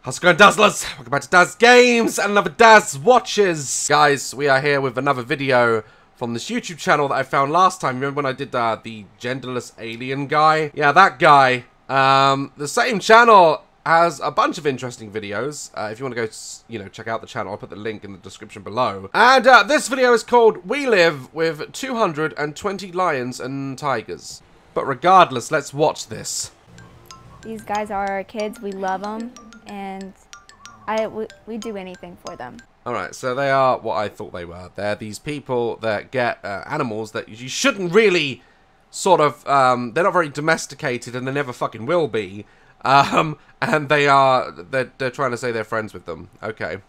How's it going, Dazzlers? Welcome back to Daz Games and another Daz Watches. Guys, we are here with another video from this YouTube channel that I found last time. Remember when I did the genderless alien guy? Yeah, that guy. The same channel has a bunch of interesting videos. If you want to go, check out the channel, I'll put the link in the description below. And this video is called We Live with 220 Lions and Tigers. But regardless, let's watch this. These guys are our kids. We love them. And we do anything for them. Alright, so they are what I thought they were. They're these people that get animals that you shouldn't really sort of, they're not very domesticated and they never fucking will be. And they're trying to say they're friends with them. Okay.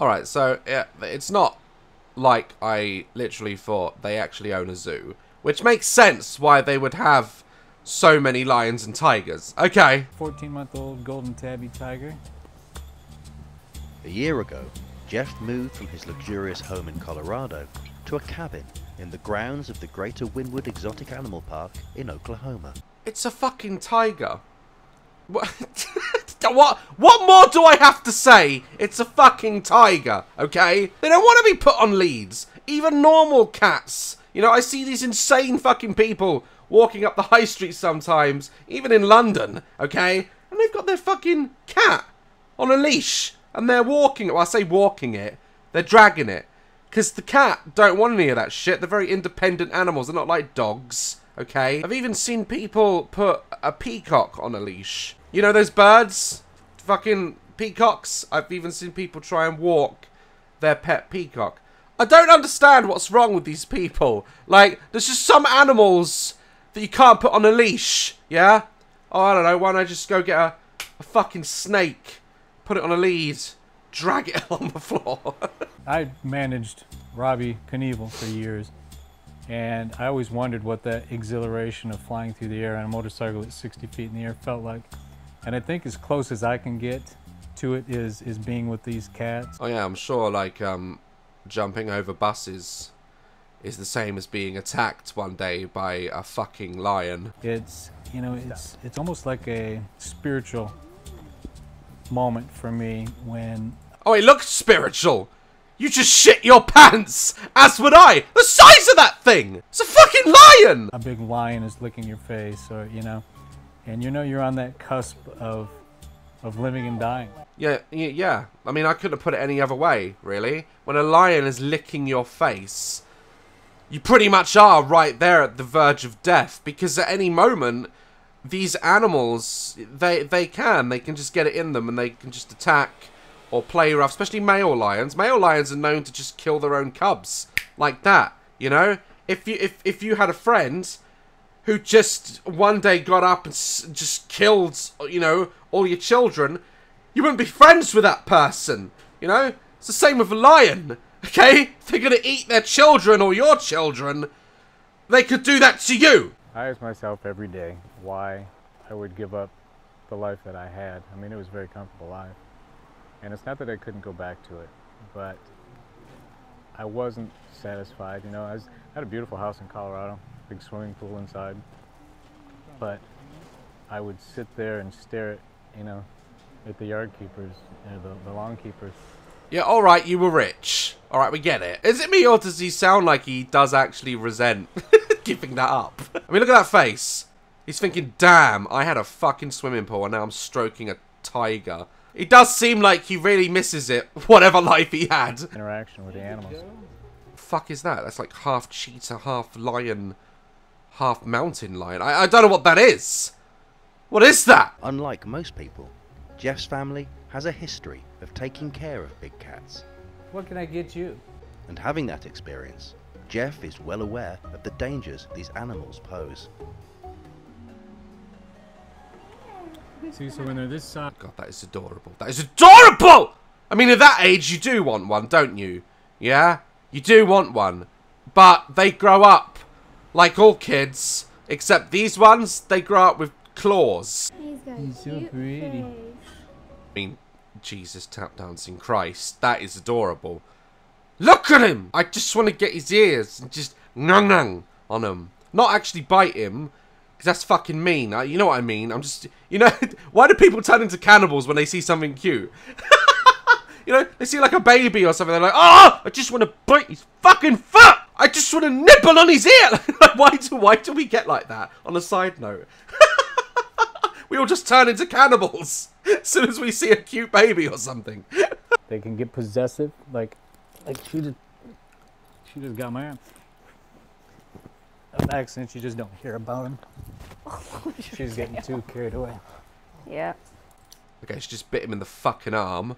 Alright, so yeah, it's not like I literally thought they actually own a zoo. Which makes sense why they would have so many lions and tigers. Okay. 14-month-old golden tabby tiger. A year ago, Jeff moved from his luxurious home in Colorado to a cabin in the grounds of the Greater Wynwood Exotic Animal Park in Oklahoma. It's a fucking tiger. What more do I have to say? It's a fucking tiger, okay? They don't want to be put on leads. Even normal cats. You know, I see these insane fucking people walking up the high street sometimes, even in London, okay? And they've got their fucking cat on a leash. And they're walking it. Well, I say walking it. They're dragging it. Because the cat don't want any of that shit. They're very independent animals. They're not like dogs, okay? I've even seen people put a peacock on a leash. You know those birds? Fucking peacocks? I've even seen people try and walk their pet peacock. I don't understand what's wrong with these people. Like, there's just some animals that you can't put on a leash, yeah? Oh, I don't know, why don't I just go get a fucking snake, put it on a lead, drag it along the floor? I managed Robbie Knievel for years, and I always wondered what that exhilaration of flying through the air on a motorcycle at 60 feet in the air felt like. And I think as close as I can get to it is being with these cats. Oh yeah, I'm sure, like, jumping over buses is the same as being attacked one day by a fucking lion. It's, you know, it's almost like a spiritual moment for me when... Oh, it looks spiritual! You just shit your pants! As would I! The size of that thing! It's a fucking lion! A big lion is licking your face, or, you know, and you know you're on that cusp of living and dying. Yeah. I mean, I couldn't have put it any other way, really. When a lion is licking your face, you pretty much are right there at the verge of death. Because at any moment, these animals, they can just get it in them and they can just attack or play rough. Especially male lions. Male lions are known to just kill their own cubs. Like that, you know? If you had a friend who just one day got up and just killed, you know, all your children, you wouldn't be friends with that person, you know? It's the same with a lion, okay? If they're gonna eat their children or your children, they could do that to you. I ask myself every day why I would give up the life that I had. I mean, it was a very comfortable life. And it's not that I couldn't go back to it, but I wasn't satisfied, you know? I had a beautiful house in Colorado, big swimming pool inside, but I would sit there and stare at, you know, at the yard keepers, you know, the lawn keepers. Yeah, alright, you were rich. Alright, we get it. Is it me or does he sound like he does actually resent giving that up? I mean, look at that face. He's thinking, damn, I had a fucking swimming pool and now I'm stroking a tiger. He does seem like he really misses it, whatever life he had. Interaction with the animals. Fuck is that? That's like half cheetah, half lion, half mountain lion. I don't know what that is. What is that? Unlike most people, Jeff's family has a history of taking care of big cats. What can I get you? And having that experience, Jeff is well aware of the dangers these animals pose. See, so when they're this size... God, that is adorable. That is adorable! I mean, at that age, you do want one, don't you? Yeah? You do want one. But they grow up like all kids, except these ones, they grow up with claws. He's so pretty. I mean, Jesus tap dancing Christ, that is adorable. Look at him! I just want to get his ears and just nung on him. Not actually bite him, Because that's fucking mean. You know what I mean? I'm just, you know, why do people turn into cannibals when they see something cute? You know, they see like a baby or something, they're like, oh, I just want to bite his fucking foot. I just want to nibble on his ear. Like, why do we get like that? On a side note. We all just turn into cannibals as soon as we see a cute baby or something. They can get possessive, like she just got my arm. An accident you just don't hear about him. She's getting too carried away. Yeah. Okay, she just bit him in the fucking arm.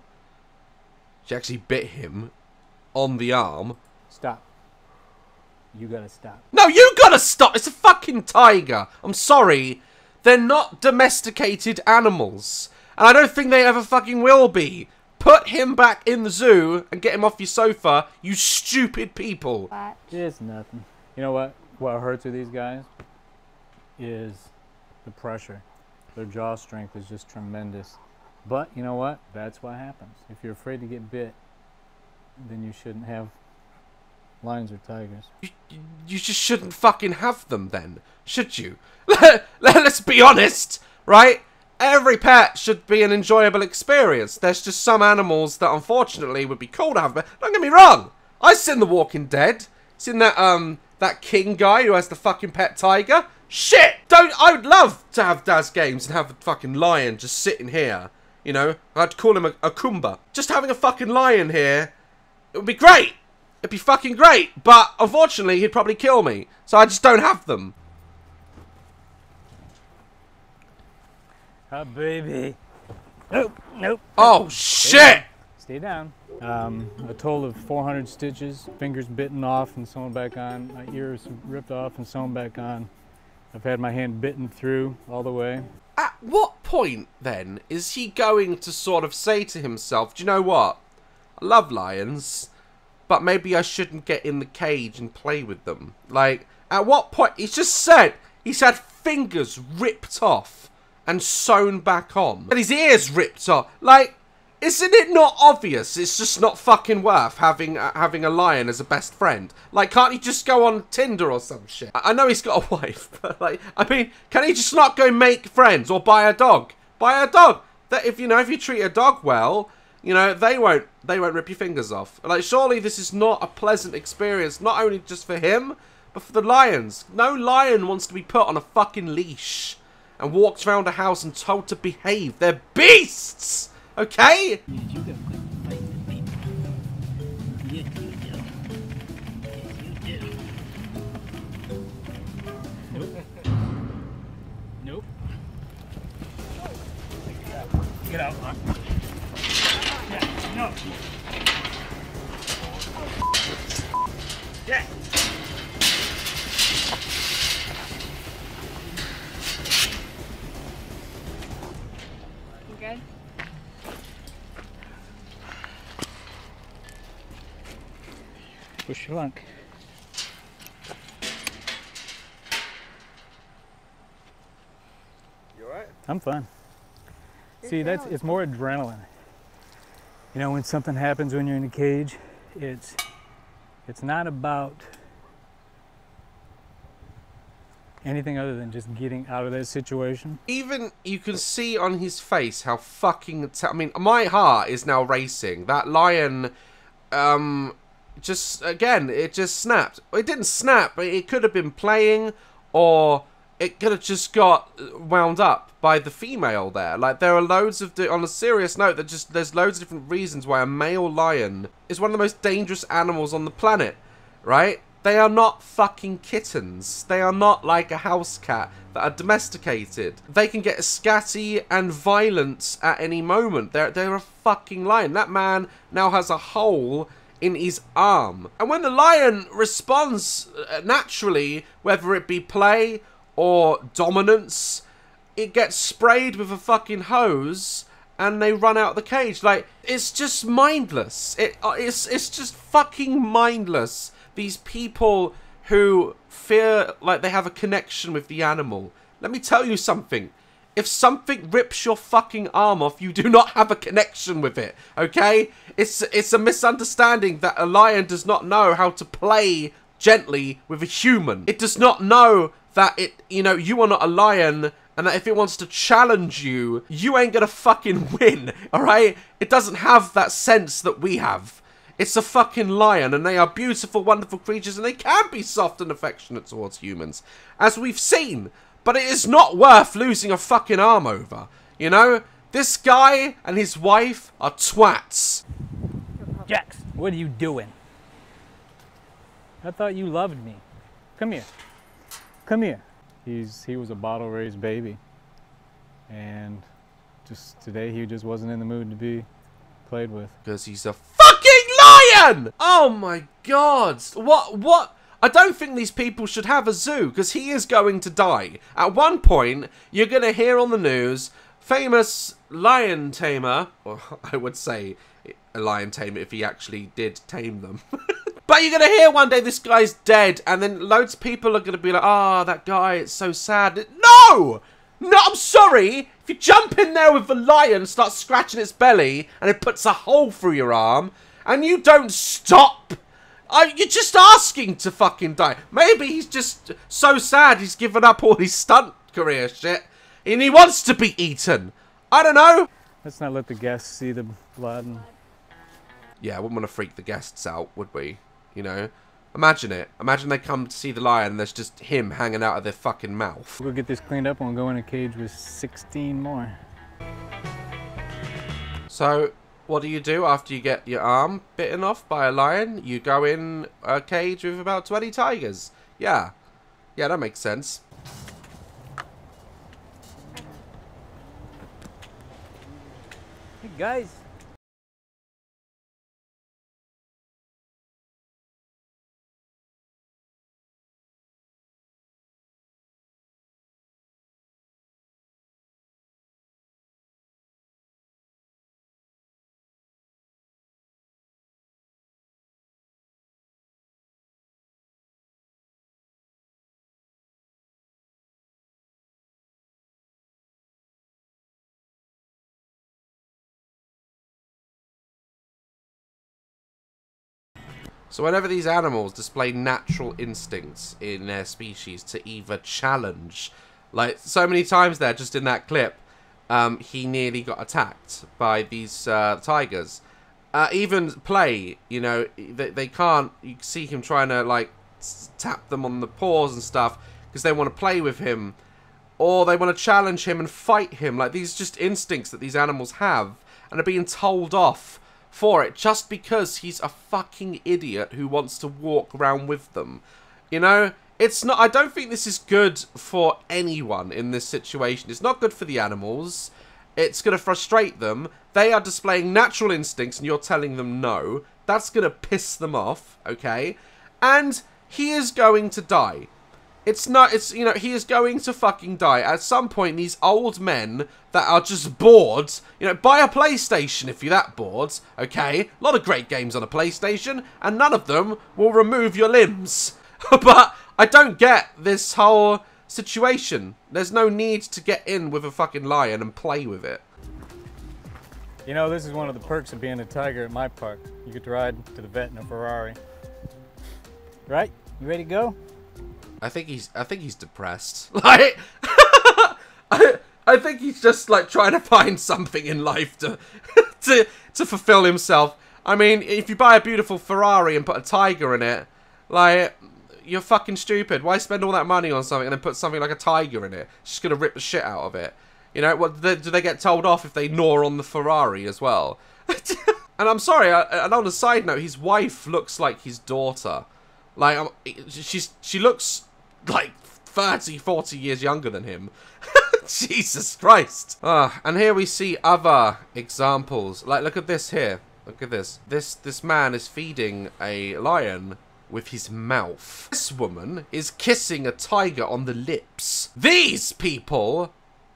She actually bit him on the arm. Stop. You gotta stop. No, you gotta stop! It's a fucking tiger. I'm sorry. They're not domesticated animals. And I don't think they ever fucking will be. Put him back in the zoo and get him off your sofa, you stupid people. What? It's nothing. You know what? What hurts with these guys is the pressure. Their jaw strength is just tremendous. But you know what? That's what happens. If you're afraid to get bit, then you shouldn't have lions or tigers. You just shouldn't fucking have them then, should you? Let's be honest, right? Every pet should be an enjoyable experience. There's just some animals that unfortunately would be cool to have. But don't get me wrong. I've seen The Walking Dead. Seen that that king guy who has the fucking pet tiger. Shit! I would love to have Daz Games and have a fucking lion just sitting here. You know, I'd call him a Kumba. Just having a fucking lion here, it would be great. It'd be fucking great. But unfortunately, he'd probably kill me. So I just don't have them. Hi, baby. Nope, nope. Oh, shit! Stay down. A total of 400 stitches, fingers bitten off and sewn back on, my ears ripped off and sewn back on. I've had my hand bitten through all the way. At what point, then, is he going to sort of say to himself, do you know what? I love lions, but maybe I shouldn't get in the cage and play with them. Like, at what point? He's just said he's had fingers ripped off and sewn back on. And his ears ripped off. Like, isn't it not obvious it's just not fucking worth having a lion as a best friend? Like, can't he just go on Tinder or some shit? I know he's got a wife, but like, I mean, can he just not go make friends or buy a dog? Buy a dog. That if you treat a dog well, you know, they won't rip your fingers off. Like, surely this is not a pleasant experience, not only just for him, but for the lions. No lion wants to be put on a fucking leash and walked around a house and told to behave. They're beasts! Okay? Nope. Get out. Yeah, no. Yeah. You good? Wish you luck. You alright? I'm fine. See, it's more adrenaline. You know, when something happens when you're in a cage, it's not about anything other than just getting out of that situation. Even you can see on his face how fucking I mean, my heart is now racing. That lion just again, it just snapped. It didn't snap, but it could have been playing, or it could have just got wound up by the female there. Like, there are loads of, on a serious note, there's loads of different reasons why a male lion is one of the most dangerous animals on the planet, right? They are not fucking kittens. They are not like a house cat that are domesticated. They can get scatty and violent at any moment. They're a fucking lion. That man now has a hole in his arm. And when the lion responds naturally, whether it be play or dominance, it gets sprayed with a fucking hose and they run out the cage. Like, it's just mindless. It's just fucking mindless. These people who feel like they have a connection with the animal. Let me tell you something. If something rips your fucking arm off, you do not have a connection with it, okay? It's a misunderstanding that a lion does not know how to play gently with a human. It does not know that you are not a lion, and that if it wants to challenge you, you ain't gonna fucking win, alright? It doesn't have that sense that we have. It's a fucking lion, and they are beautiful, wonderful creatures, and they can be soft and affectionate towards humans, as we've seen. But it is not worth losing a fucking arm over, you know? This guy and his wife are twats. Jax, what are you doing? I thought you loved me. Come here. Come here. He was a bottle-raised baby, and just today he just wasn't in the mood to be played with. Because he's a fucking lion! Oh my god. What? I don't think these people should have a zoo, because he is going to die. At one point, you're going to hear on the news, famous lion tamer, or I would say a lion tamer if he actually did tame them. But you're going to hear one day this guy's dead, and then loads of people are going to be like, ah, that guy, it's so sad. No! No, I'm sorry. If you jump in there with a lion, start scratching its belly, and it puts a hole through your arm, and you don't stop, you're just asking to fucking die. Maybe he's just so sad he's given up all his stunt career shit, and he wants to be eaten. I don't know. Let's not let the guests see the blood. Yeah, I wouldn't want to freak the guests out, would we? You know? Imagine it. Imagine they come to see the lion and there's just him hanging out of their fucking mouth. We'll get this cleaned up and we'll go in a cage with 16 more. So, what do you do after you get your arm bitten off by a lion? You go in a cage with about 20 tigers. Yeah. Yeah, that makes sense. Hey guys. So whenever these animals display natural instincts in their species to either challenge, like so many times there, just in that clip, he nearly got attacked by these tigers. Even play, you know, they can't, you see him trying to like tap them on the paws and stuff because they want to play with him, or they want to challenge him and fight him. Like, these just instincts that these animals have, and are being told off for it just because he's a fucking idiot who wants to walk around with them. You know, it's not, I don't think this is good for anyone in this situation. It's not good for the animals. It's going to frustrate them. They are displaying natural instincts and you're telling them no. That's going to piss them off, okay? And he is going to die. It's not, it's, you know, he is going to fucking die. At some point, these old men that are just bored, you know, buy a PlayStation if you're that bored, okay? A lot of great games on a PlayStation, and none of them will remove your limbs. But I don't get this whole situation. There's no need to get in with a fucking lion and play with it. You know, this is one of the perks of being a tiger at my park. You get to ride to the vet in a Ferrari. Right? You ready to go? I think he's depressed. Like, I think he's just like trying to find something in life to to fulfill himself. I mean, if you buy a beautiful Ferrari and put a tiger in it, like, you're fucking stupid. Why spend all that money on something and then put something like a tiger in it? It's just gonna rip the shit out of it. You know, what do they get told off if they gnaw on the Ferrari as well? And I'm sorry, and on a side note, his wife looks like his daughter. Like, she looks like 30, 40 years younger than him. Jesus Christ. And here we see other examples. Like, look at this here. Look at this. This man is feeding a lion with his mouth. This woman is kissing a tiger on the lips. These people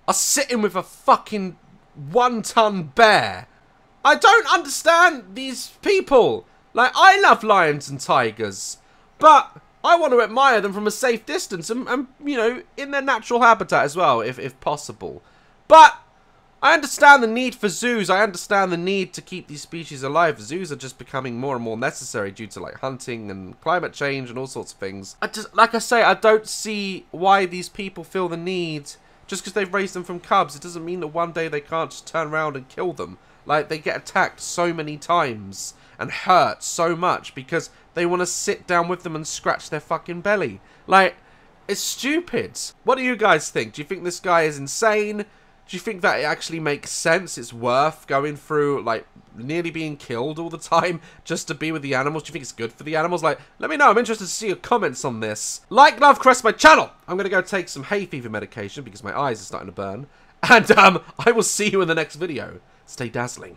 are sitting with a fucking 1-ton bear. I don't understand these people. Like, I love lions and tigers, but I want to admire them from a safe distance and you know, in their natural habitat as well, if possible. But I understand the need for zoos. I understand the need to keep these species alive. Zoos are just becoming more and more necessary due to like hunting and climate change and all sorts of things. Like I say, I don't see why these people feel the need just because they've raised them from cubs. It doesn't mean that one day they can't just turn around and kill them. Like, they get attacked so many times and hurt so much because they want to sit down with them and scratch their fucking belly. Like, it's stupid. What do you guys think? Do you think this guy is insane? Do you think that it actually makes sense? It's worth going through, like, nearly being killed all the time just to be with the animals? Do you think it's good for the animals? Like, let me know. I'm interested to see your comments on this. Like, love, crest my channel. I'm going to go take some hay fever medication because my eyes are starting to burn. And, I will see you in the next video. Stay dazzling.